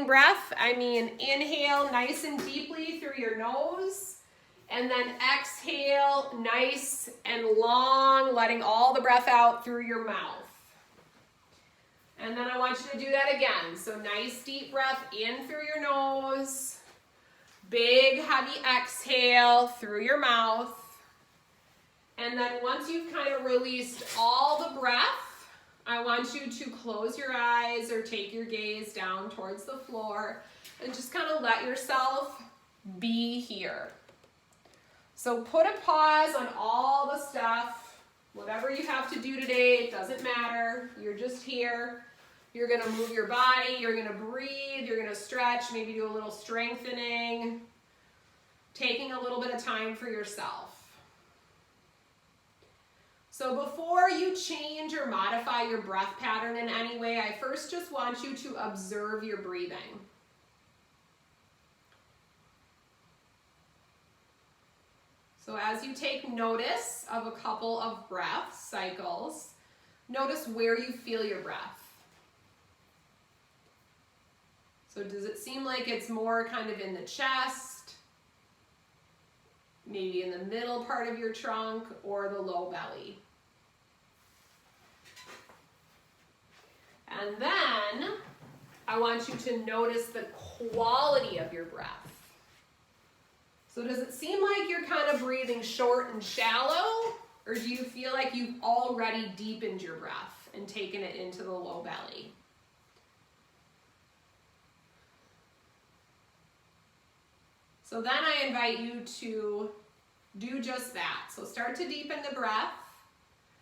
breathing breath, I mean inhale nice and deeply through your nose, and then exhale nice and long, letting all the breath out through your mouth. And then I want you to do that again. So nice deep breath in through your nose, big heavy exhale through your mouth. And then once you've kind of released all the breath, I want you to close your eyes or take your gaze down towards the floor and just kind of let yourself be here. So put a pause on all the stuff. Whatever you have to do today, it doesn't matter. You're just here. You're gonna move your body, you're gonna breathe, you're gonna stretch, maybe do a little strengthening, taking a little bit of time for yourself. So before you change or modify your breath pattern in any way, I first just want you to observe your breathing. So as you take notice of a couple of breath cycles, notice where you feel your breath. So does it seem like it's more kind of in the chest, maybe in the middle part of your trunk, or the low belly? And then I want you to notice the quality of your breath. So does it seem like you're kind of breathing short and shallow, or do you feel like you've already deepened your breath and taken it into the low belly? So then I invite you to do just that. So start to deepen the breath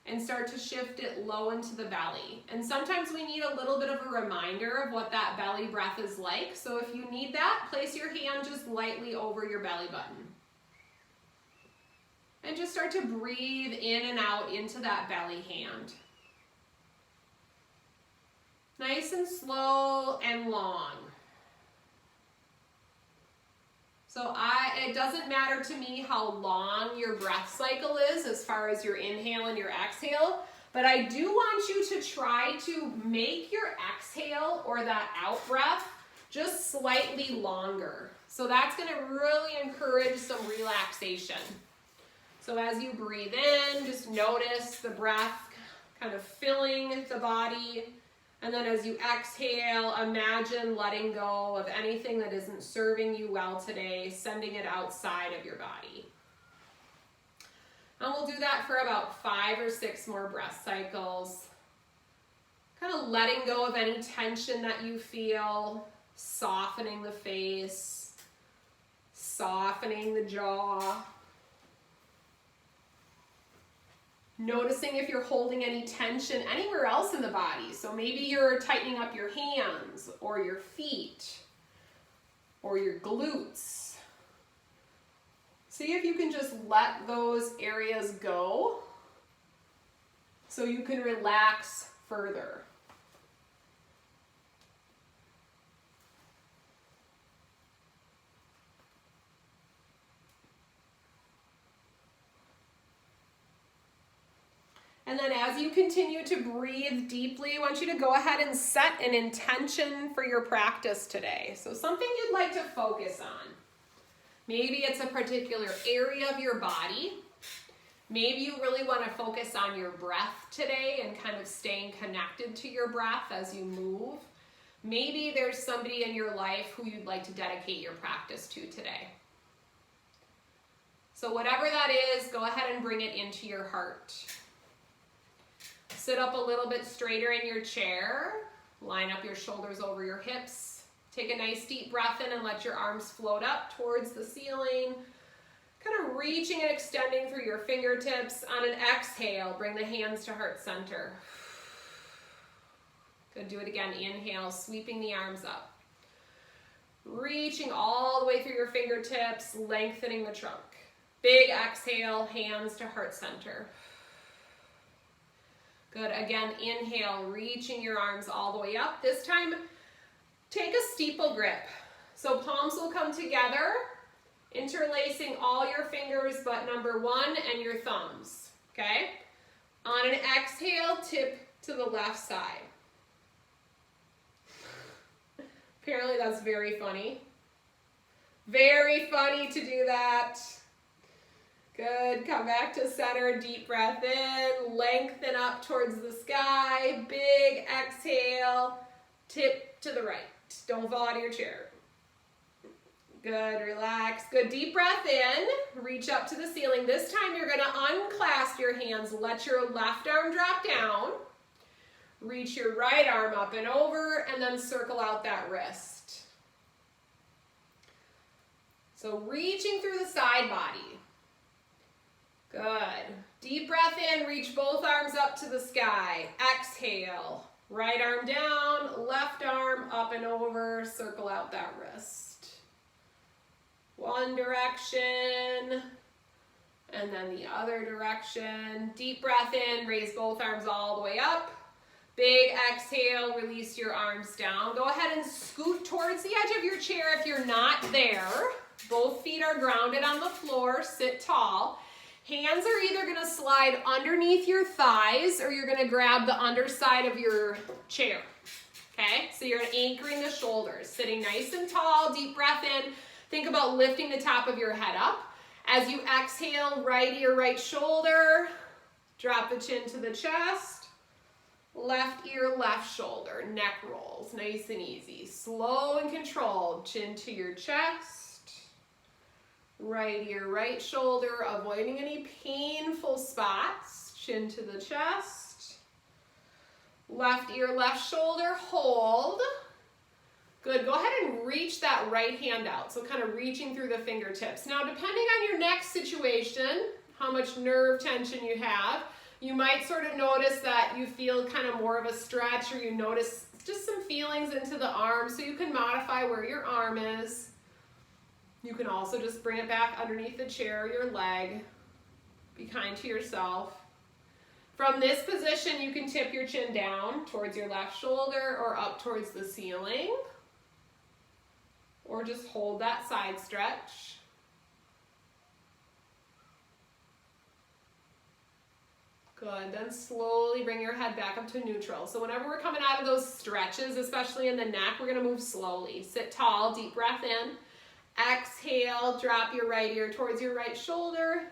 and start to shift it low into the belly. And sometimes we need a little bit of a reminder of what that belly breath is like. So if you need that, place your hand just lightly over your belly button. And just start to breathe in and out into that belly hand. Nice and slow and long. So it doesn't matter to me how long your breath cycle is as far as your inhale and your exhale, but I do want you to try to make your exhale or that out breath just slightly longer. So that's going to really encourage some relaxation. So as you breathe in, just notice the breath kind of filling the body. And then as you exhale, imagine letting go of anything that isn't serving you well today, sending it outside of your body. And we'll do that for about 5 or 6 more breath cycles. Kind of letting go of any tension that you feel, softening the face, softening the jaw. Noticing if you're holding any tension anywhere else in the body. So maybe you're tightening up your hands or your feet or your glutes. See if you can just let those areas go so you can relax further. And then as you continue to breathe deeply, I want you to go ahead and set an intention for your practice today. So something you'd like to focus on. Maybe it's a particular area of your body. Maybe you really want to focus on your breath today and kind of staying connected to your breath as you move. Maybe there's somebody in your life who you'd like to dedicate your practice to today. So whatever that is, go ahead and bring it into your heart. Sit up a little bit straighter in your chair. Line up your shoulders over your hips. Take a nice deep breath in and let your arms float up towards the ceiling. Kind of reaching and extending through your fingertips. On an exhale, bring the hands to heart center. Good, do it again. Inhale, sweeping the arms up. Reaching all the way through your fingertips, lengthening the trunk. Big exhale, hands to heart center. Good, again, inhale, reaching your arms all the way up. This time, take a steeple grip. So palms will come together, interlacing all your fingers but number 1 and your thumbs, okay? On an exhale, tip to the left side. Apparently that's very funny. Very funny to do that. Good, come back to center, deep breath in, lengthen up towards the sky, big exhale, tip to the right. Don't fall out of your chair. Good, relax. Good, deep breath in, reach up to the ceiling. This time you're gonna unclasp your hands, let your left arm drop down, reach your right arm up and over, and then circle out that wrist. So reaching through the side body. Good. Deep breath in, reach both arms up to the sky. Exhale. Right arm down, left arm up and over, circle out that wrist. One direction, and then the other direction. Deep breath in, raise both arms all the way up. Big exhale, release your arms down. Go ahead and scoot towards the edge of your chair if you're not there. Both feet are grounded on the floor, sit tall. Hands are either gonna slide underneath your thighs or you're gonna grab the underside of your chair, okay? So you're anchoring the shoulders, sitting nice and tall, deep breath in. Think about lifting the top of your head up. As you exhale, right ear, right shoulder, drop the chin to the chest, left ear, left shoulder, neck rolls, nice and easy. Slow and controlled, chin to your chest. Right ear, right shoulder, avoiding any painful spots. Chin to the chest. Left ear, left shoulder, hold. Good, go ahead and reach that right hand out. So kind of reaching through the fingertips. Now, depending on your neck situation, how much nerve tension you have, you might sort of notice that you feel kind of more of a stretch, or you notice just some feelings into the arm, so you can modify where your arm is. You can also just bring it back underneath the chair or your leg. Be kind to yourself. From this position, you can tip your chin down towards your left shoulder or up towards the ceiling. Or just hold that side stretch. Good, then slowly bring your head back up to neutral. So whenever we're coming out of those stretches, especially in the neck, we're gonna move slowly. Sit tall, deep breath in. Exhale, drop your right ear towards your right shoulder.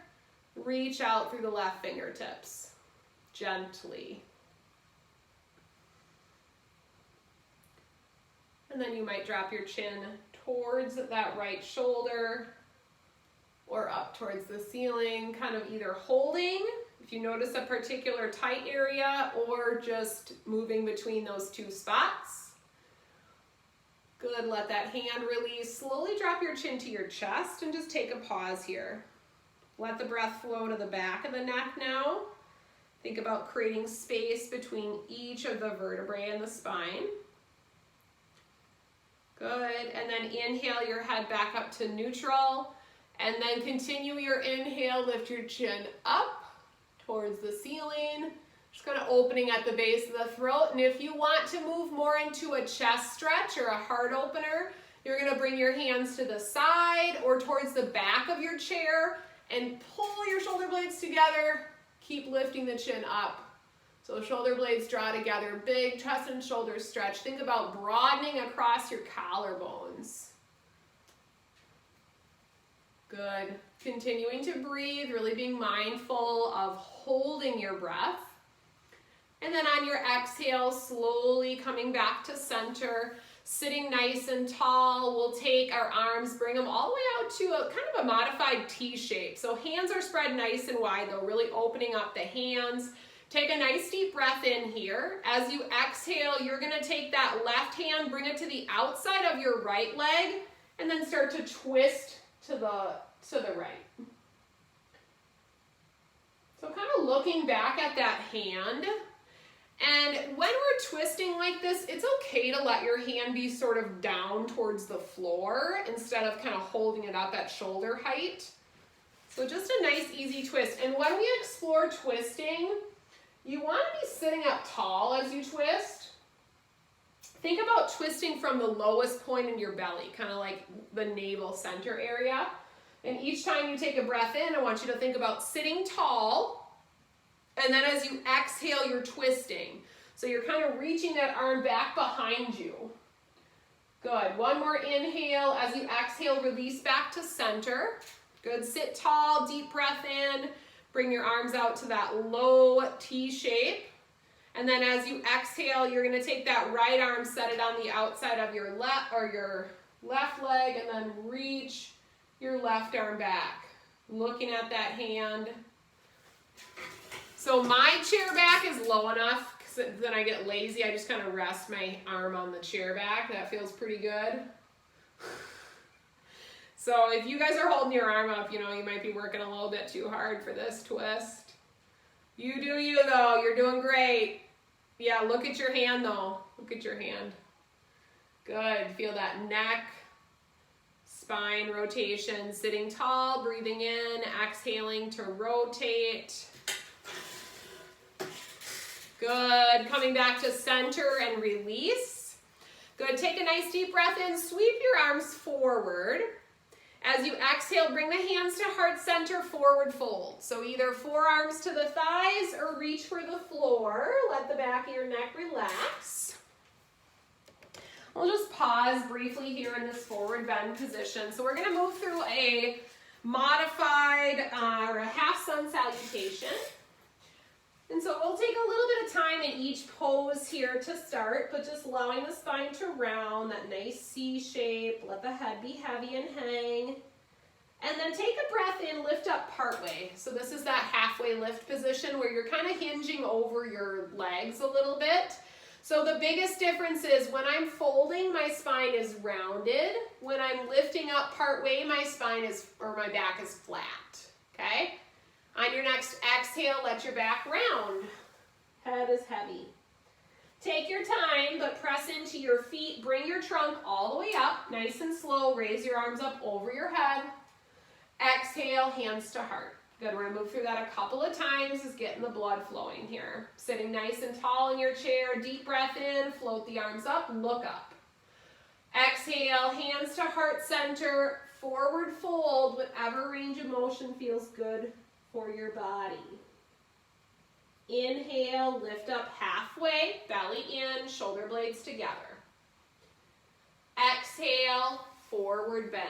Reach out through the left fingertips, gently. And then you might drop your chin towards that right shoulder or up towards the ceiling, kind of either holding, if you notice a particular tight area, or just moving between those two spots. Good, let that hand release. Slowly drop your chin to your chest and just take a pause here. Let the breath flow to the back of the neck now. Think about creating space between each of the vertebrae in the spine. Good, and then inhale your head back up to neutral, and then continue your inhale, lift your chin up towards the ceiling. Just kind of opening at the base of the throat. And if you want to move more into a chest stretch or a heart opener, you're going to bring your hands to the side or towards the back of your chair and pull your shoulder blades together. Keep lifting the chin up. So shoulder blades draw together, big chest and shoulder stretch. Think about broadening across your collarbones. Good. Continuing to breathe, really being mindful of holding your breath. And then on your exhale, slowly coming back to center, sitting nice and tall. We'll take our arms, bring them all the way out to a kind of a modified T shape. So hands are spread nice and wide though, really opening up the hands. Take a nice deep breath in here. As you exhale, you're gonna take that left hand, bring it to the outside of your right leg, and then start to twist to the right. So kind of looking back at that hand. And when we're twisting like this, it's okay to let your hand be sort of down towards the floor instead of kind of holding it up at shoulder height. So just a nice easy twist. And when we explore twisting, you want to be sitting up tall as you twist. Think about twisting from the lowest point in your belly, kind of like the navel center area. And each time you take a breath in, I want you to think about sitting tall. And then as you exhale, you're twisting. So you're kind of reaching that arm back behind you. Good. One more inhale. As you exhale, release back to center. Good. Sit tall, deep breath in. Bring your arms out to that low T shape. And then as you exhale, you're going to take that right arm, set it on the outside of your left leg, and then reach your left arm back. Looking at that hand. So my chair back is low enough, because then I get lazy. I just kind of rest my arm on the chair back. That feels pretty good. So if you guys are holding your arm up, you know, you might be working a little bit too hard for this twist. You do you though, you're doing great. Yeah, look at your hand though. Look at your hand. Good, feel that neck, spine rotation, sitting tall, breathing in, exhaling to rotate. Good, coming back to center and release. Good, take a nice deep breath in, sweep your arms forward. As you exhale, bring the hands to heart center, forward fold. So either forearms to the thighs or reach for the floor. Let the back of your neck relax. We'll just pause briefly here in this forward bend position. So we're going to move through a modified or a half sun salutation. And so we'll take a little bit of time in each pose here to start, but just allowing the spine to round, that nice C shape. Let the head be heavy and hang. And then take a breath in, lift up partway. So this is that halfway lift position where you're kind of hinging over your legs a little bit. So the biggest difference is when I'm folding, my spine is rounded. When I'm lifting up partway, my spine is, or my back is flat, okay? On your next exhale, let your back round. Head is heavy. Take your time, but press into your feet. Bring your trunk all the way up, nice and slow. Raise your arms up over your head. Exhale, hands to heart. Good, we're gonna move through that a couple of times, just getting the blood flowing here. Sitting nice and tall in your chair, deep breath in, float the arms up, look up. Exhale, hands to heart center, forward fold, whatever range of motion feels good for your body. Inhale, lift up halfway, belly in, shoulder blades together. Exhale, forward bend.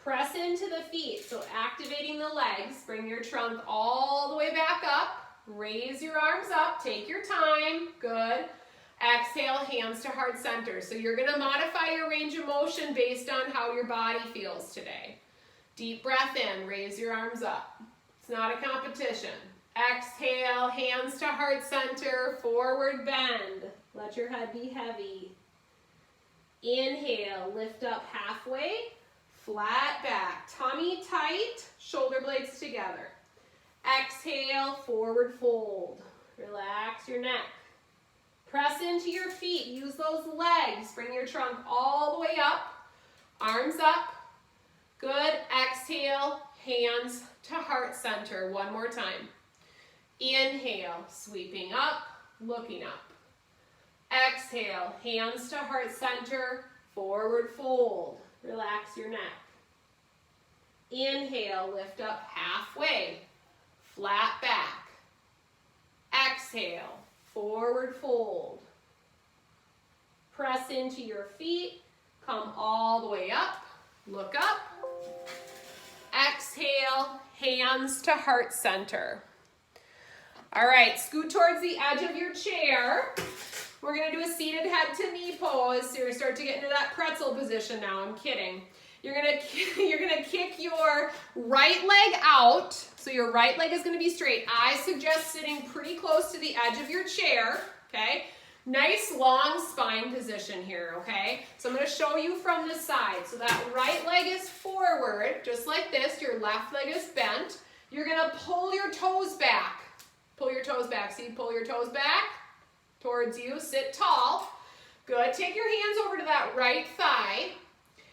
Press into the feet, so activating the legs, bring your trunk all the way back up, raise your arms up, take your time, good. Exhale, hands to heart center. So you're gonna modify your range of motion based on how your body feels today. Deep breath in, raise your arms up. It's not a competition. Exhale, hands to heart center, forward bend. Let your head be heavy. Inhale, lift up halfway, flat back. Tummy tight, shoulder blades together. Exhale, forward fold. Relax your neck. Press into your feet, use those legs. Bring your trunk all the way up, arms up. Good, exhale, hands to heart center. One more time. Inhale, sweeping up, looking up. Exhale, hands to heart center, forward fold. Relax your neck. Inhale, lift up halfway, flat back. Exhale, forward fold. Press into your feet, come all the way up, look up. Exhale, hands to heart center. All right, scoot towards the edge of your chair. We're gonna do a seated head to knee pose. So you're gonna start to get into that pretzel position now, I'm kidding. You're gonna kick your right leg out. So your right leg is gonna be straight. I suggest sitting pretty close to the edge of your chair, okay? Nice long spine position here, okay? So I'm gonna show you from the side. So that right leg is forward, just like this. Your left leg is bent. You're gonna pull your toes back. Pull your toes back. See, pull your toes back towards you. Sit tall. Good. Take your hands over to that right thigh.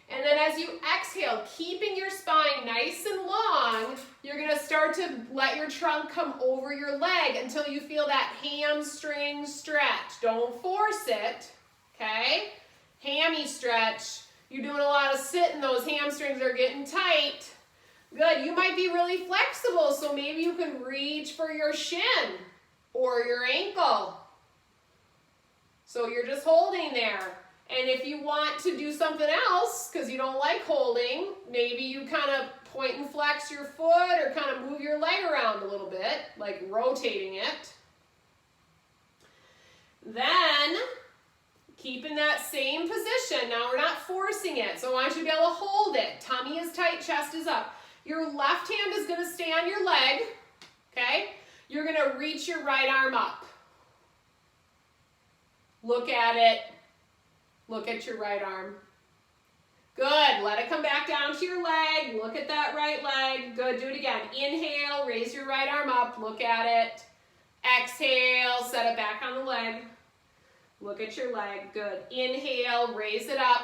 And then as you exhale, keeping your spine nice and long, you're going to start to let your trunk come over your leg until you feel that hamstring stretch. Don't force it, okay? Hammy stretch. You're doing a lot of sitting. Those hamstrings are getting tight. Good. You might be really flexible, so maybe you can reach for your shin or your ankle. So you're just holding there. And if you want to do something else, because you don't like holding, maybe you kind of point and flex your foot or kind of move your leg around a little bit, like rotating it. Then, keep in that same position. Now we're not forcing it, so I want you to be able to hold it. Tummy is tight, chest is up. Your left hand is going to stay on your leg, okay? You're going to reach your right arm up. Look at it. Look at your right arm. Good. Let it come back down to your leg. Look at that right leg. Good. Do it again. Inhale. Raise your right arm up. Look at it. Exhale. Set it back on the leg. Look at your leg. Good. Inhale. Raise it up.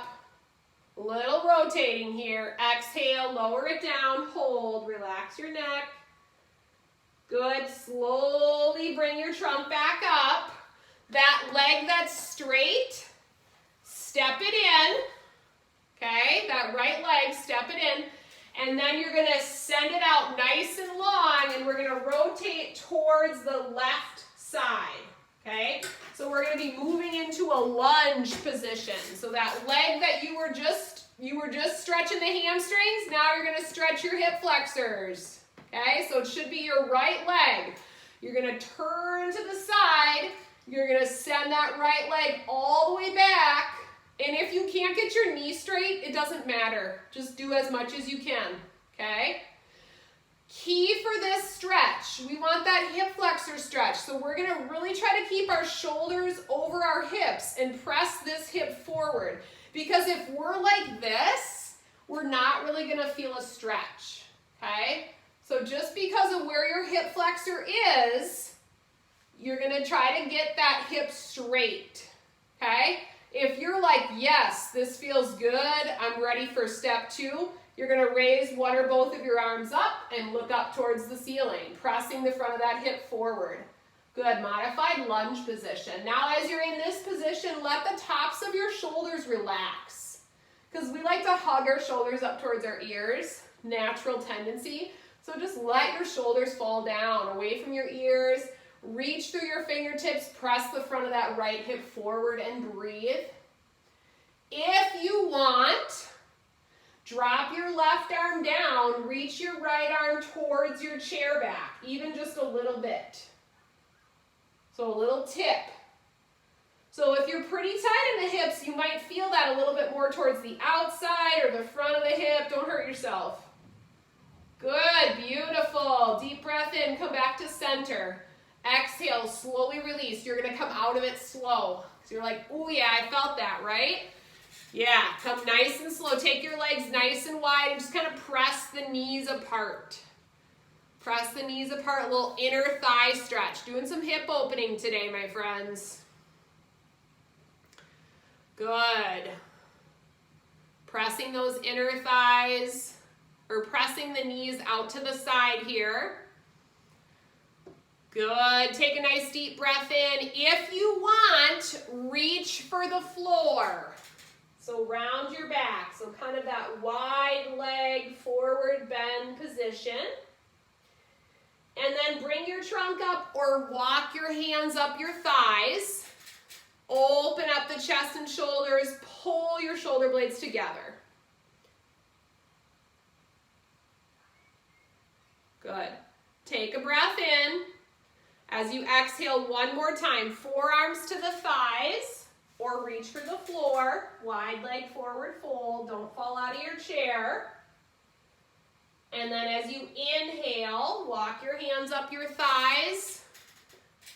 A little rotating here. Exhale. Lower it down. Hold. Relax your neck. Good. Slowly bring your trunk back up. That leg that's straight, step it in, okay? That right leg, step it in, and then you're gonna send it out nice and long, and we're gonna rotate towards the left side, okay? So we're gonna be moving into a lunge position. So that leg that you were just stretching the hamstrings, now you're gonna stretch your hip flexors, okay? So it should be your right leg. You're gonna turn to the side. You're going to send that right leg all the way back. And if you can't get your knee straight, it doesn't matter. Just do as much as you can, okay? Key for this stretch, we want that hip flexor stretch. So we're going to really try to keep our shoulders over our hips and press this hip forward. Because if we're like this, we're not really going to feel a stretch, okay? So just because of where your hip flexor is, you're going to try to get that hip straight, okay? If you're like, yes, this feels good, I'm ready for step 2, you're going to raise one or both of your arms up and look up towards the ceiling, pressing the front of that hip forward. Good, modified lunge position. Now as you're in this position, let the tops of your shoulders relax, because we like to hug our shoulders up towards our ears, natural tendency. So just let your shoulders fall down, away from your ears. Reach through your fingertips, press the front of that right hip forward and breathe. If you want, drop your left arm down, reach your right arm towards your chair back, even just a little bit. So a little tip. So if you're pretty tight in the hips, you might feel that a little bit more towards the outside or the front of the hip. Don't hurt yourself. Good, beautiful. Deep breath in, come back to center. Exhale, slowly release. You're going to come out of it slow. So you're like, oh yeah, I felt that, right? Yeah, come nice and slow. Take your legs nice and wide and just kind of press the knees apart. Press the knees apart, a little inner thigh stretch. Doing some hip opening today, my friends. Good. Pressing those inner thighs, or pressing the knees out to the side here. Good. Take a nice deep breath in. If you want, reach for the floor. So round your back. So kind of that wide leg forward bend position. And then bring your trunk up or walk your hands up your thighs. Open up the chest and shoulders. Pull your shoulder blades together. Good. Take a breath in. As you exhale one more time, forearms to the thighs or reach for the floor. Wide leg forward fold. Don't fall out of your chair. And then as you inhale, walk your hands up your thighs.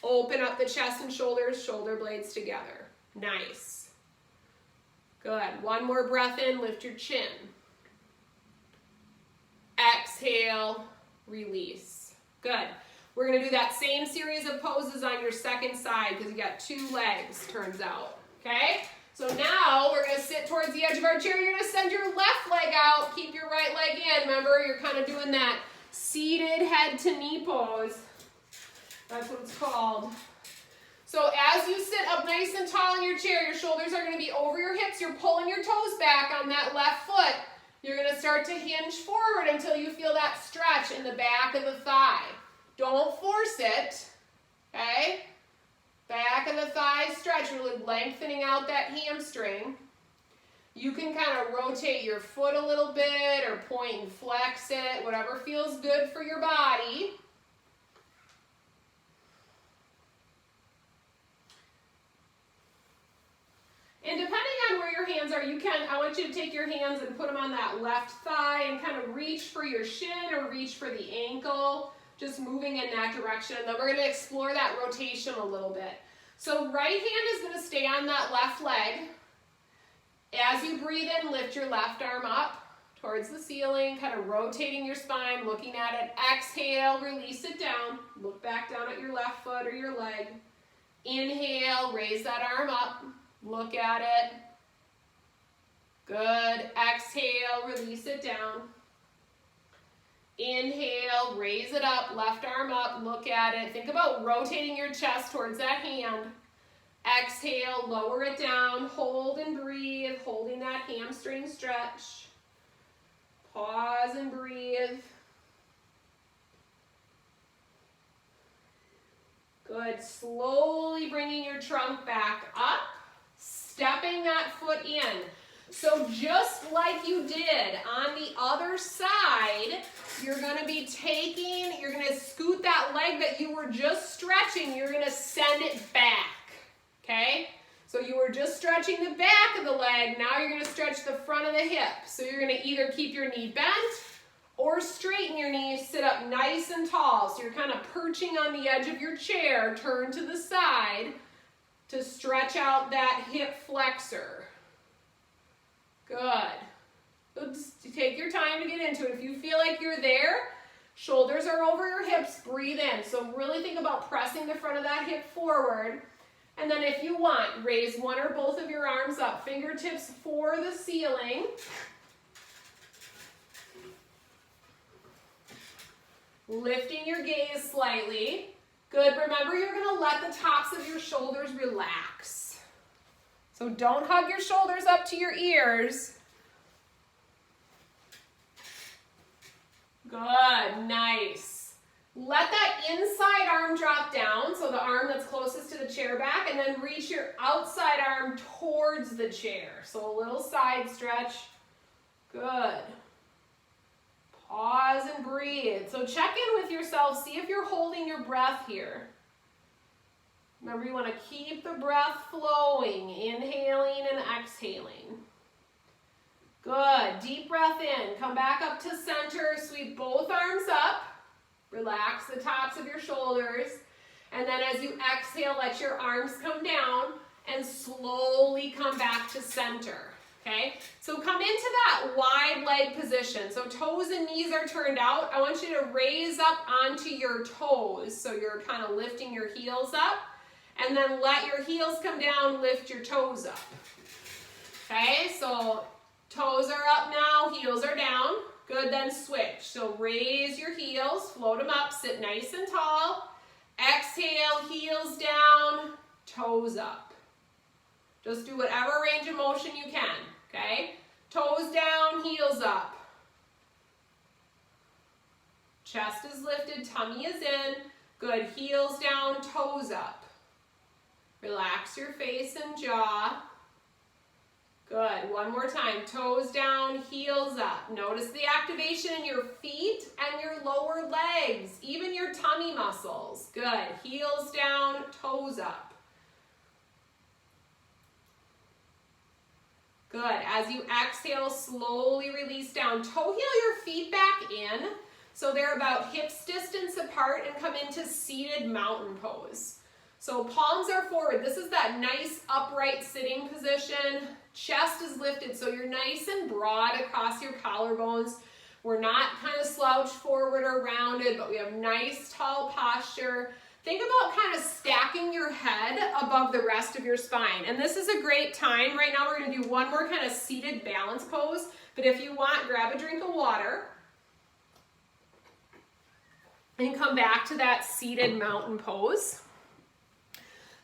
Open up the chest and shoulders, shoulder blades together. Nice. Good. One more breath in, lift your chin. Exhale, release. Good. We're going to do that same series of poses on your second side because you got 2 legs, turns out. Okay? So now we're going to sit towards the edge of our chair. You're going to send your left leg out. Keep your right leg in. Remember, you're kind of doing that seated head to knee pose. That's what it's called. So as you sit up nice and tall in your chair, your shoulders are going to be over your hips. You're pulling your toes back on that left foot. You're going to start to hinge forward until you feel that stretch in the back of the thigh. Don't force it, okay? Back of the thigh stretch, really lengthening out that hamstring. You can kind of rotate your foot a little bit or point and flex it, whatever feels good for your body. And depending on where your hands are, I want you to take your hands and put them on that left thigh and kind of reach for your shin or reach for the ankle, just moving in that direction. And then we're going to explore that rotation a little bit. So right hand is going to stay on that left leg. As you breathe in, lift your left arm up towards the ceiling, kind of rotating your spine, looking at it. Exhale, release it down. Look back down at your left foot or your leg. Inhale, raise that arm up. Look at it. Good. Exhale, release it down. Inhale, raise it up, left arm up, look at it. Think about rotating your chest towards that hand. Exhale, lower it down, hold and breathe, holding that hamstring stretch. Pause and breathe. Good. Slowly bringing your trunk back up, stepping that foot in. So just like you did on the other side, you're going to be you're going to scoot that leg that you were just stretching, you're going to send it back. Okay? So you were just stretching the back of the leg, now you're going to stretch the front of the hip. So you're going to either keep your knee bent or straighten your knee, sit up nice and tall. So you're kind of perching on the edge of your chair, turn to the side to stretch out that hip flexor. Good. So just take your time to get into it. If you feel like you're there, shoulders are over your hips, breathe in. So really think about pressing the front of that hip forward. And then if you want, raise one or both of your arms up, fingertips for the ceiling. Lifting your gaze slightly. Good. Remember, you're going to let the tops of your shoulders relax. So don't hug your shoulders up to your ears. Good. Nice. Let that inside arm drop down, so the arm that's closest to the chair back, and then reach your outside arm towards the chair. So a little side stretch. Good. Pause and breathe. So check in with yourself. See if you're holding your breath here. Remember, you want to keep the breath flowing, inhaling and exhaling. Good. Deep breath in. Come back up to center. Sweep both arms up. Relax the tops of your shoulders. And then as you exhale, let your arms come down and slowly come back to center. Okay? So come into that wide leg position. So toes and knees are turned out. I want you to raise up onto your toes. So you're kind of lifting your heels up. And then let your heels come down, lift your toes up. Okay? So toes are up now, heels are down. Good, then switch. So raise your heels, float them up, sit nice and tall. Exhale, heels down, toes up. Just do whatever range of motion you can, okay? Toes down, heels up. Chest is lifted, tummy is in. Good, heels down, toes up. Relax your face and jaw. Good. One more time. Toes down, heels up. Notice the activation in your feet and your lower legs, even your tummy muscles. Good. Heels down, toes up. Good. As you exhale, slowly release down. Toe heel your feet back in so they're about hips distance apart and come into seated mountain pose. So palms are forward. This is that nice upright sitting position. Chest is lifted, so you're nice and broad across your collarbones. We're not kind of slouched forward or rounded, but we have nice tall posture. Think about kind of stacking your head above the rest of your spine. And this is a great time. Right now we're going to do one more kind of seated balance pose. But if you want, grab a drink of water and come back to that seated mountain pose.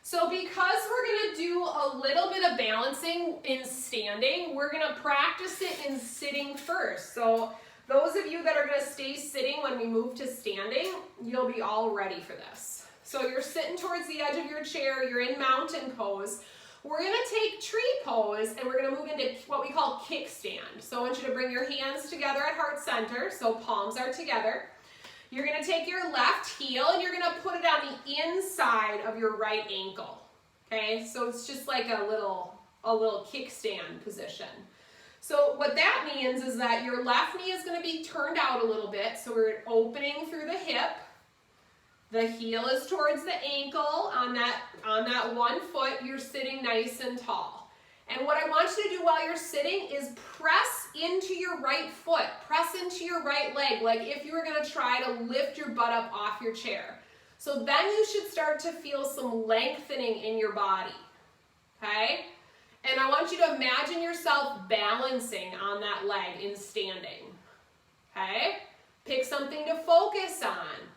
So because we're going to do a little bit of balancing in standing, we're going to practice it in sitting first. So those of you that are going to stay sitting when we move to standing, you'll be all ready for this. So you're sitting towards the edge of your chair, you're in mountain pose. We're gonna take tree pose and we're gonna move into what we call kickstand. So I want you to bring your hands together at heart center, so palms are together. You're gonna take your left heel and you're gonna put it on the inside of your right ankle. Okay, so it's just like a little kickstand position. So what that means is that your left knee is gonna be turned out a little bit, so we're opening through the hip. The heel is towards the ankle. On that 1 foot, you're sitting nice and tall. And what I want you to do while you're sitting is press into your right foot. Press into your right leg, like if you were gonna try to lift your butt up off your chair. So then you should start to feel some lengthening in your body, okay? And I want you to imagine yourself balancing on that leg in standing, okay? Pick something to focus on.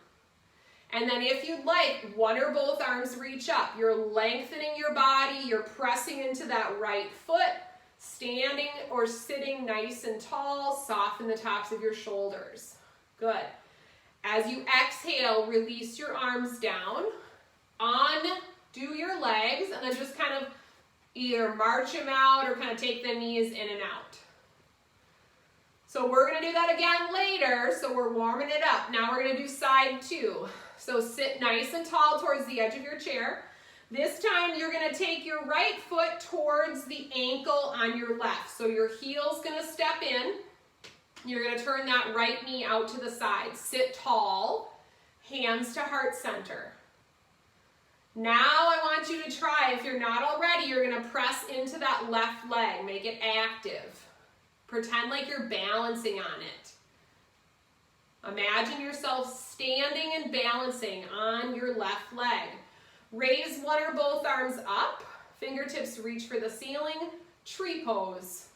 And then if you'd like, one or both arms reach up. You're lengthening your body, you're pressing into that right foot, standing or sitting nice and tall, soften the tops of your shoulders. Good. As you exhale, release your arms down, undo your legs, and then just kind of either march them out or kind of take the knees in and out. So we're gonna do that again later, so we're warming it up. Now we're gonna do side 2. So sit nice and tall towards the edge of your chair. This time you're gonna take your right foot towards the ankle on your left. So your heel's gonna step in. You're gonna turn that right knee out to the side. Sit tall, hands to heart center. Now I want you to try, if you're not already, you're gonna press into that left leg, make it active. Pretend like you're balancing on it. Imagine yourself standing and balancing on your left leg. Raise one or both arms up, fingertips reach for the ceiling, tree pose.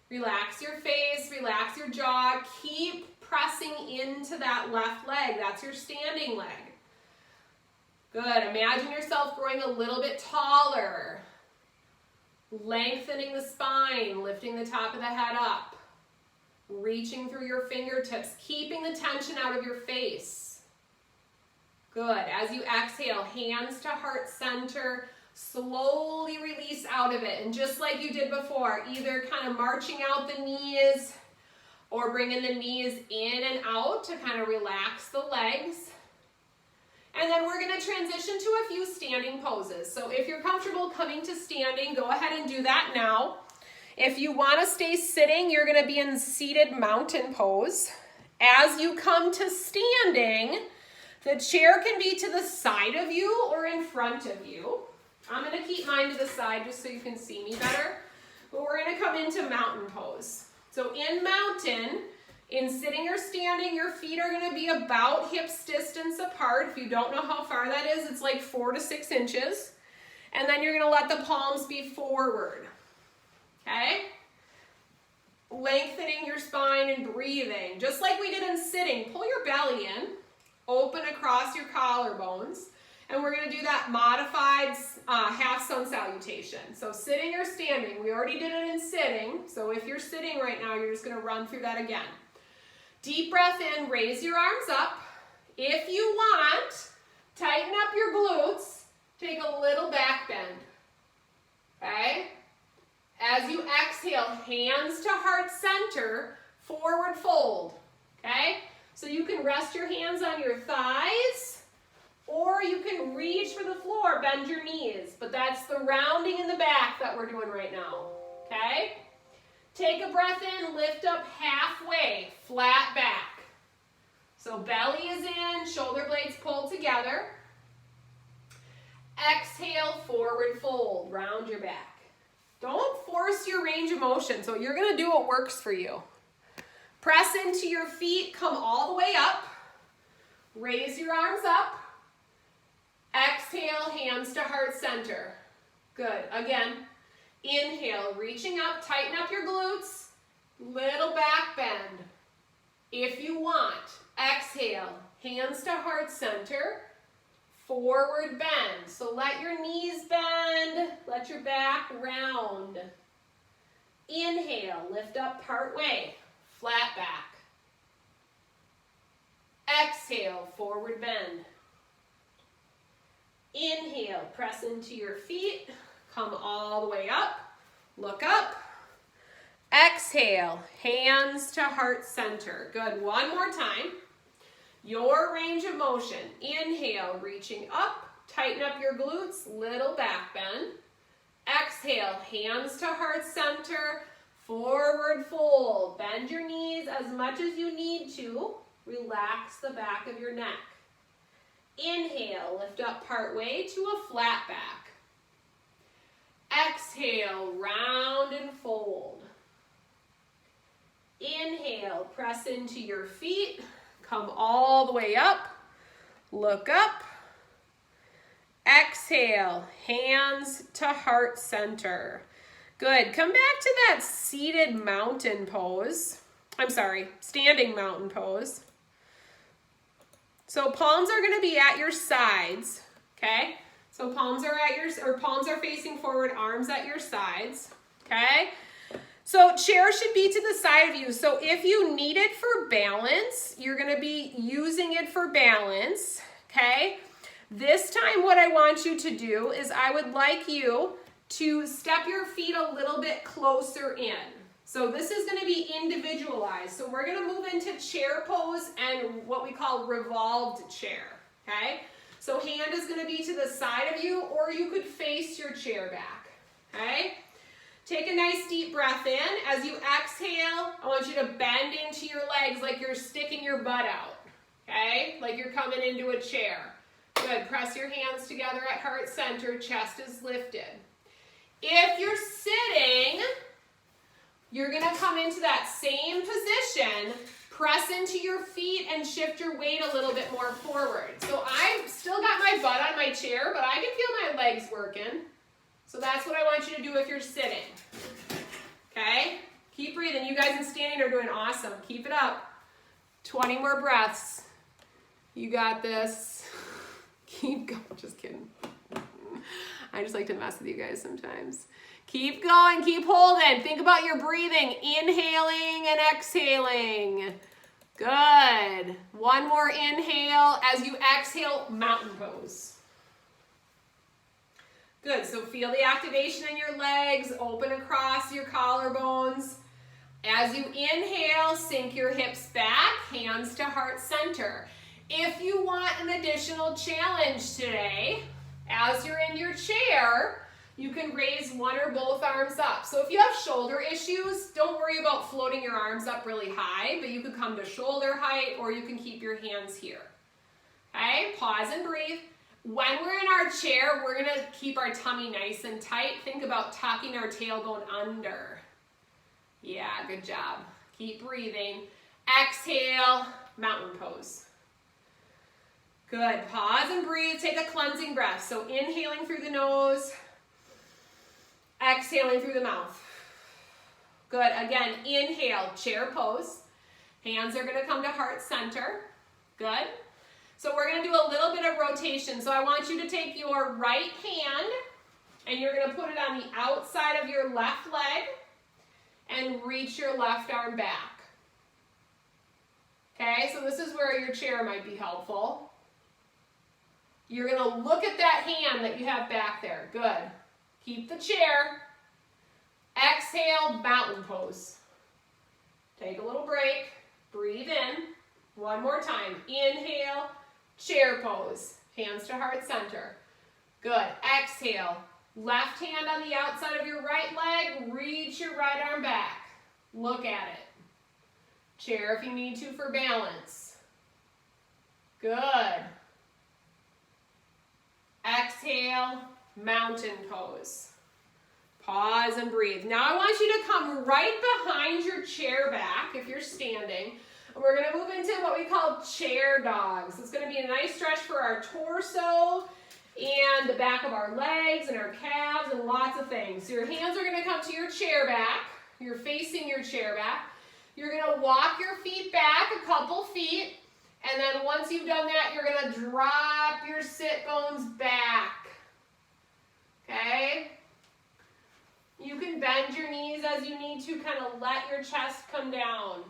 Relax your face, relax your jaw, keep pressing into that left leg, that's your standing leg. Good, imagine yourself growing a little bit taller, lengthening the spine, lifting the top of the head up. Reaching through your fingertips, keeping the tension out of your face. Good. As you exhale, hands to heart center, slowly release out of it. And just like you did before, either kind of marching out the knees or bringing the knees in and out to kind of relax the legs. And then we're going to transition to a few standing poses. So if you're comfortable coming to standing, go ahead and do that now. If you want to stay sitting, you're going to be in seated mountain pose. As you come to standing, the chair can be to the side of you or in front of you. I'm going to keep mine to the side just so you can see me better. But we're going to come into mountain pose. So in mountain, in sitting or standing, your feet are going to be about hips distance apart. If you don't know how far that is, it's like 4 to 6 inches. And then you're going to let the palms be forward. Okay? Lengthening your spine and breathing. Just like we did in sitting, pull your belly in, open across your collarbones, and we're going to do that modified half sun salutation. So sitting or standing, we already did it in sitting, so if you're sitting right now, you're just going to run through that again. Deep breath in, raise your arms up. If you want, tighten up your glutes, take a little back bend. Okay? As you exhale, hands to heart center, forward fold, okay? So you can rest your hands on your thighs, or you can reach for the floor, bend your knees, but that's the rounding in the back that we're doing right now, okay? Take a breath in, lift up halfway, flat back. So belly is in, shoulder blades pulled together. Exhale, forward fold, round your back. Don't force your range of motion, so you're going to do what works for you. Press into your feet, come all the way up. Raise your arms up. Exhale, hands to heart center. Good. Again, inhale, reaching up, tighten up your glutes. Little back bend. If you want, exhale, hands to heart center. Forward bend. So let your knees bend, let your back round. Inhale, lift up part way, flat back. Exhale, forward bend. Inhale, press into your feet, come all the way up, look up. Exhale, hands to heart center. Good, one more time. Your range of motion. Inhale, reaching up, tighten up your glutes, little back bend. Exhale, hands to heart center, forward fold. Bend your knees as much as you need to. Relax the back of your neck. Inhale, lift up part way to a flat back. Exhale, round and fold. Inhale, press into your feet, come all the way up, look up. Exhale, hands to heart center. Good, come back to that seated mountain pose. Standing mountain pose. So palms are gonna be at your sides, okay? So palms are facing forward, arms at your sides, okay? So chair should be to the side of you. So if you need it for balance, you're gonna be using it for balance, okay? This time what I want you to do is I would like you to step your feet a little bit closer in. So this is gonna be individualized. So we're gonna move into chair pose and what we call revolved chair, okay? So hand is gonna be to the side of you, or you could face your chair back, okay? Take a nice deep breath in. As you exhale, I want you to bend into your legs like you're sticking your butt out, okay? Like you're coming into a chair. Good, press your hands together at heart center, chest is lifted. If you're sitting, you're gonna come into that same position, press into your feet and shift your weight a little bit more forward. So I've still got my butt on my chair, but I can feel my legs working. So that's what I want you to do if you're sitting, okay? Keep breathing. You guys in standing are doing awesome. Keep it up. 20 more breaths. You got this. Keep going. Just kidding. I just like to mess with you guys sometimes. Keep going. Keep holding. Think about your breathing. Inhaling and exhaling. Good. One more inhale. As you exhale, mountain pose. Good, so feel the activation in your legs, open across your collarbones. As you inhale, sink your hips back, hands to heart center. If you want an additional challenge today, as you're in your chair, you can raise one or both arms up. So if you have shoulder issues, don't worry about floating your arms up really high, but you could come to shoulder height or you can keep your hands here. Okay, pause and breathe. When we're in our chair, we're gonna keep our tummy nice and tight. Think about tucking our tailbone under. Yeah, good job. Keep breathing. Exhale, mountain pose. Good, pause and breathe. Take a cleansing breath. So inhaling through the nose, exhaling through the mouth. Good, again, inhale, chair pose. Hands are gonna come to heart center. Good. So we're gonna do a little bit of rotation. So I want you to take your right hand and you're gonna put it on the outside of your left leg and reach your left arm back. Okay, so this is where your chair might be helpful. You're gonna look at that hand that you have back there. Good. Keep the chair. Exhale, mountain pose. Take a little break. Breathe in. One more time. Inhale. Chair pose, hands to heart center. Good, exhale. Left hand on the outside of your right leg, reach your right arm back. Look at it. Chair if you need to for balance. Good. Exhale, mountain pose. Pause and breathe. Now I want you to come right behind your chair back if you're standing. We're gonna move into what we call chair dogs. It's gonna be a nice stretch for our torso and the back of our legs and our calves and lots of things. So your hands are gonna come to your chair back. You're facing your chair back. You're gonna walk your feet back a couple feet, and then once you've done that, you're gonna drop your sit bones back. Okay? You can bend your knees as you need to, kind of let your chest come down.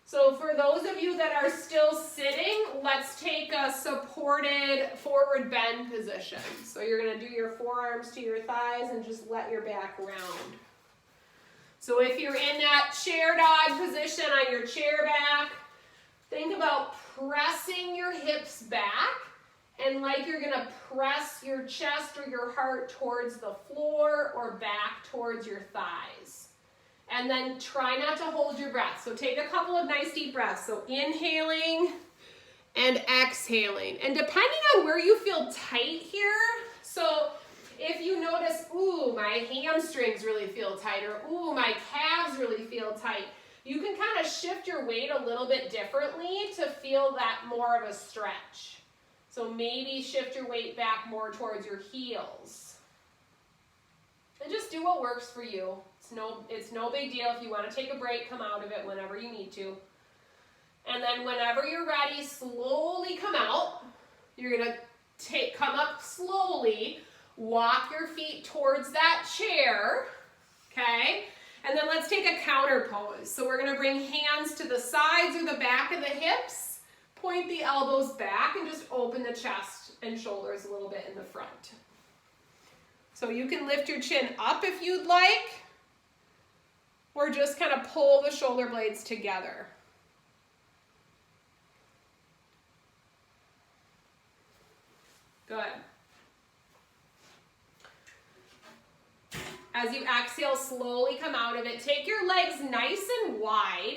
So for those of you that are still sitting, let's take a supported forward bend position. So you're going to do your forearms to your thighs and just let your back round. So if you're in that chair dog position on your chair back, think about pressing your hips back and like you're going to press your chest or your heart towards the floor or back towards your thighs. And then try not to hold your breath. So take a couple of nice deep breaths. So inhaling and exhaling. And depending on where you feel tight here, so if you notice, ooh, my hamstrings really feel tight, or ooh, my calves really feel tight, you can kind of shift your weight a little bit differently to feel that more of a stretch. So maybe shift your weight back more towards your heels. And just do what works for you. It's no big deal. If you want to take a break, come out of it whenever you need to. And then whenever you're ready, slowly come out. You're going to come up slowly, walk your feet towards that chair, okay? And then let's take a counter pose. So we're going to bring hands to the sides or the back of the hips, point the elbows back, and just open the chest and shoulders a little bit in the front. So you can lift your chin up if you'd like, or just kind of pull the shoulder blades together. Good. As you exhale, slowly come out of it. Take your legs nice and wide.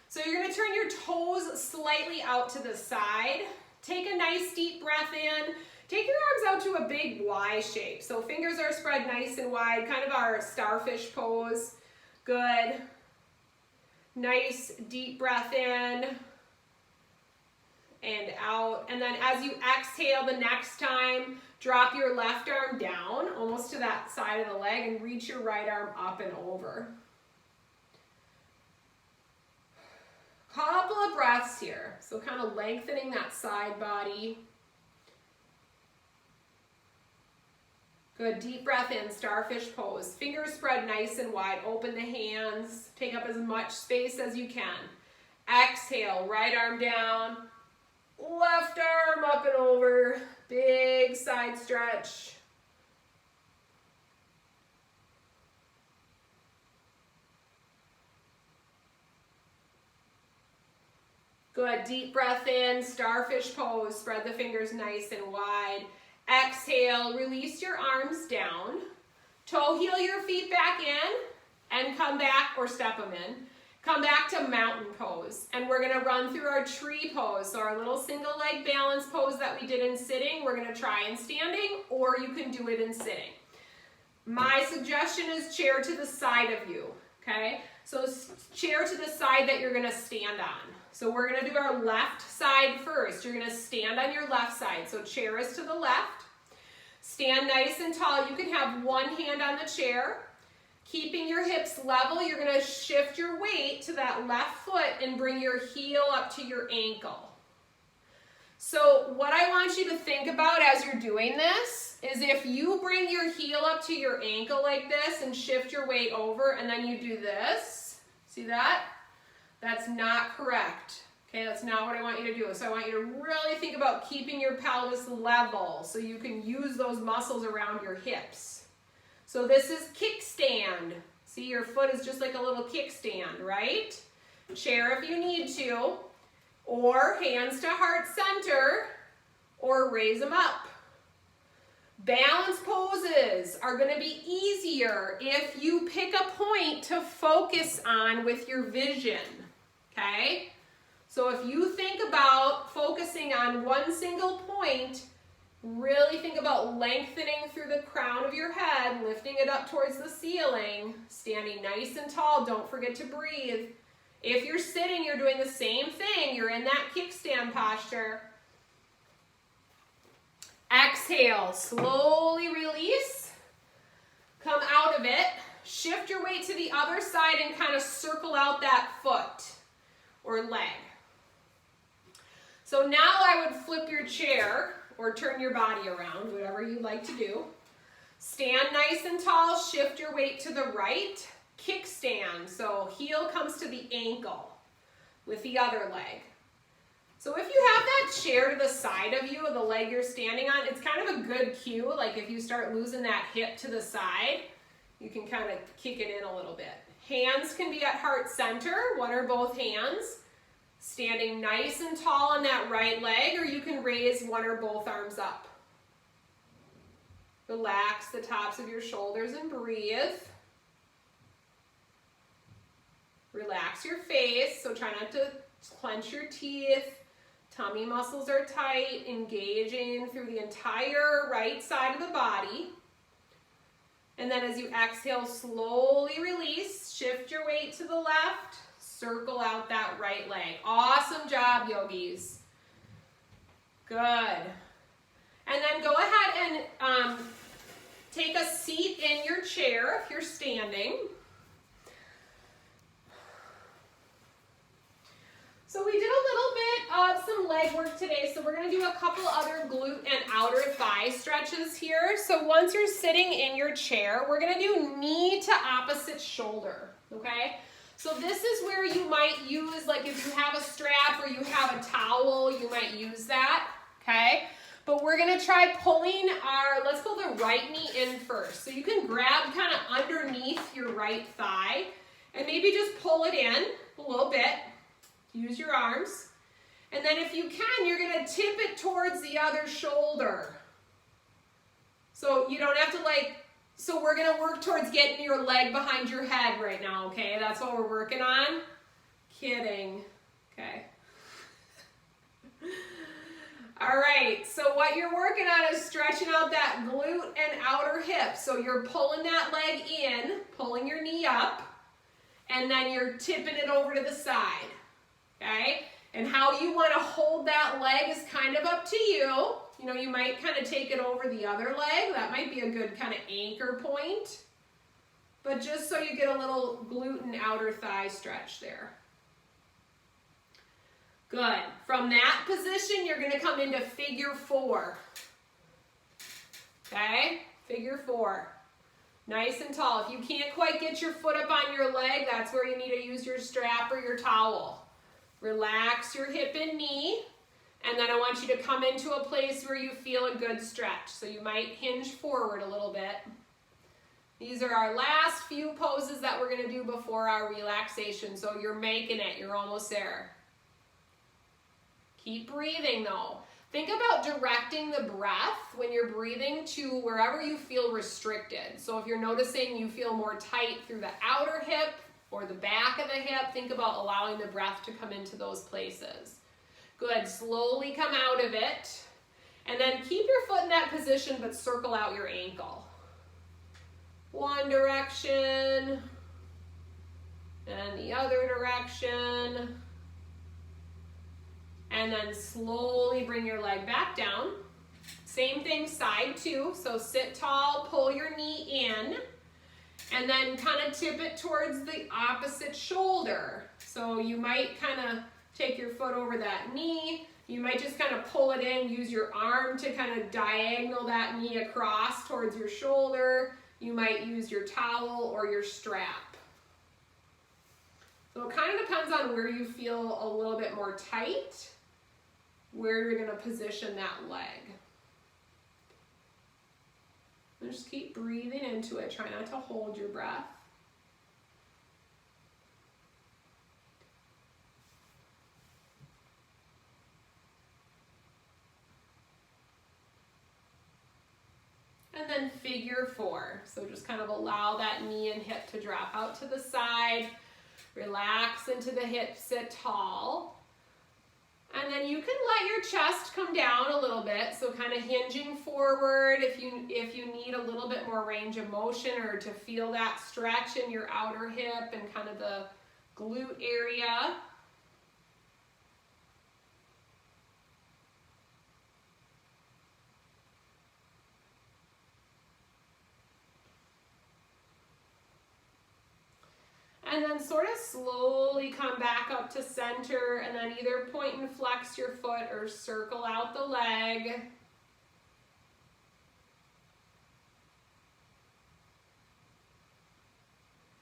So you're going to turn your toes slightly out to the side. Take a nice deep breath in. Take your arms out to a big Y shape. So fingers are spread nice and wide, kind of our starfish pose. Good. Nice deep breath in and out. And then as you exhale the next time, drop your left arm down, almost to that side of the leg, and reach your right arm up and over. Couple of breaths here. So kind of lengthening that side body. Good, deep breath in, starfish pose. Fingers spread nice and wide. Open the hands. Take up as much space as you can. Exhale, right arm down. Left arm up and over. Big side stretch. Good, deep breath in, starfish pose. Spread the fingers nice and wide. Exhale, release your arms down. Toe heel your feet back in and come back, or step them in. Come back to mountain pose. And we're gonna run through our tree pose. So our little single leg balance pose that we did in sitting, we're gonna try in standing, or you can do it in sitting. My suggestion is chair to the side of you, okay? So chair to the side that you're gonna stand on. So we're gonna do our left side first. You're gonna stand on your left side. So chair is to the left. Stand nice and tall. You can have one hand on the chair. Keeping your hips level, you're gonna shift your weight to that left foot and bring your heel up to your ankle. So what I want you to think about as you're doing this is if you bring your heel up to your ankle like this and shift your weight over and then you do this, see that? That's not correct. Okay, that's not what I want you to do. So I want you to really think about keeping your pelvis level so you can use those muscles around your hips. So this is kickstand. See, your foot is just like a little kickstand, right? Chair if you need to, or hands to heart center, or raise them up. Balance poses are going to be easier if you pick a point to focus on with your vision, okay? So if you think about focusing on one single point, really think about lengthening through the crown of your head, lifting it up towards the ceiling, standing nice and tall. Don't forget to breathe. If you're sitting, you're doing the same thing. You're in that kickstand posture. Exhale, slowly release. Come out of it. Shift your weight to the other side and kind of circle out that foot or leg. So now I would flip your chair or turn your body around, whatever you like to do. Stand nice and tall, shift your weight to the right. Kickstand, so heel comes to the ankle. with the other leg. So if you have that chair to the side of you, the leg you're standing on, it's kind of a good cue. Like if you start losing that hip to the side, you can kind of kick it in a little bit. Hands can be at heart center, one or both hands, standing nice and tall on that right leg, or you can raise one or both arms up. Relax the tops of your shoulders and breathe. Relax your face, so try not to clench your teeth. Tummy muscles are tight, engaging through the entire right side of the body. And then as you exhale, slowly release, shift your weight to the left, circle out that right leg. Awesome job, yogis. Good. And then go ahead and take a seat in your chair if you're standing. So we did a little bit of some leg work today, so we're going to do a couple other glute and outer thigh stretches here. So once you're sitting in your chair, we're going to do knee to opposite shoulder, okay? So this is where you might use, like if you have a strap or you have a towel, you might use that, okay? But we're going to try pulling let's pull the right knee in first. So you can grab kind of underneath your right thigh and maybe just pull it in a little bit. Use your arms. And then if you can, you're going to tip it towards the other shoulder. So you don't have to so we're going to work towards getting your leg behind your head right now, okay? That's what we're working on. Kidding. Okay. All right, so what you're working on is stretching out that glute and outer hip. So you're pulling that leg in, pulling your knee up, and then you're tipping it over to the side. Okay, and how you want to hold that leg is kind of up to you. You know, you might kind of take it over the other leg. That might be a good kind of anchor point. But just so you get a little glute and outer thigh stretch there. Good. From that position, you're going to come into figure four. Okay, figure four. Nice and tall. If you can't quite get your foot up on your leg, that's where you need to use your strap or your towel. Relax your hip and knee, and then I want you to come into a place where you feel a good stretch. So you might hinge forward a little bit. These are our last few poses that we're going to do before our relaxation. So you're making it. You're almost there. Keep breathing though. Think about directing the breath when you're breathing to wherever you feel restricted. So if you're noticing you feel more tight through the outer hip, or the back of the hip, think about allowing the breath to come into those places. Good, slowly come out of it. And then keep your foot in that position, but circle out your ankle. One direction, and the other direction. And then slowly bring your leg back down. Same thing, side two. So sit tall, pull your knee in. And then kind of tip it towards the opposite shoulder. So you might kind of take your foot over that knee. You might just kind of pull it in, use your arm to kind of diagonal that knee across towards your shoulder. You might use your towel or your strap. So it kind of depends on where you feel a little bit more tight, where you're going to position that leg. And just keep breathing into it. Try not to hold your breath. And then figure four. So just kind of allow that knee and hip to drop out to the side. Relax into the hip, sit tall. And then you can let your chest come down a little bit, so kind of hinging forward if you need a little bit more range of motion or to feel that stretch in your outer hip and kind of the glute area. And then sort of slowly come back up to center and then either point and flex your foot or circle out the leg.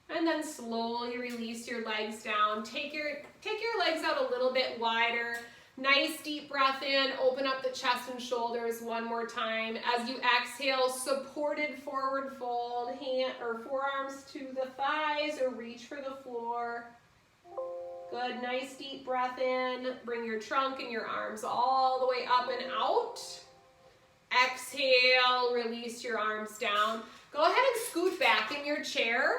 And And then slowly release your legs down. Take your legs out a little bit wider. Nice deep breath in, open up the chest and shoulders one more time. As you exhale, supported forward fold, hand or forearms to the thighs or reach for the floor. Good, nice deep breath in. Bring your trunk and your arms all the way up and out. Exhale, release your arms down. Go ahead and scoot back in your chair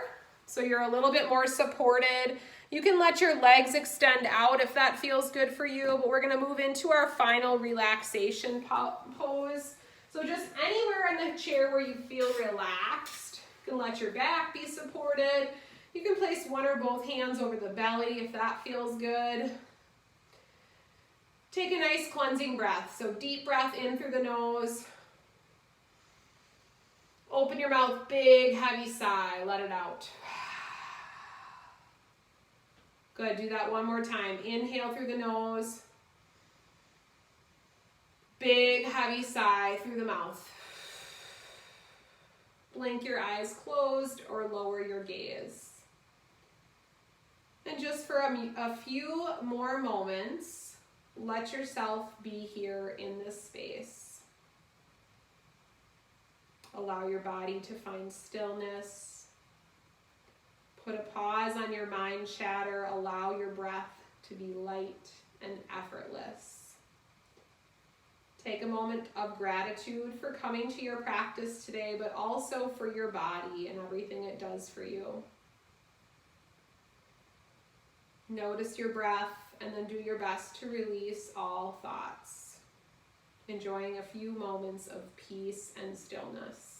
so you're a little bit more supported. You can let your legs extend out if that feels good for you, but we're gonna move into our final relaxation pose. So just anywhere in the chair where you feel relaxed, you can let your back be supported. You can place one or both hands over the belly if that feels good. Take a nice cleansing breath. So deep breath in through the nose. Open your mouth, big, heavy sigh, let it out. Good, do that one more time. Inhale through the nose. Big, heavy sigh through the mouth. Blink your eyes closed or lower your gaze. And just for a few more moments, let yourself be here in this space. Allow your body to find stillness. Put a pause on your mind chatter. Allow your breath to be light and effortless. Take a moment of gratitude for coming to your practice today, but also for your body and everything it does for you. Notice your breath and then do your best to release all thoughts, enjoying a few moments of peace and stillness.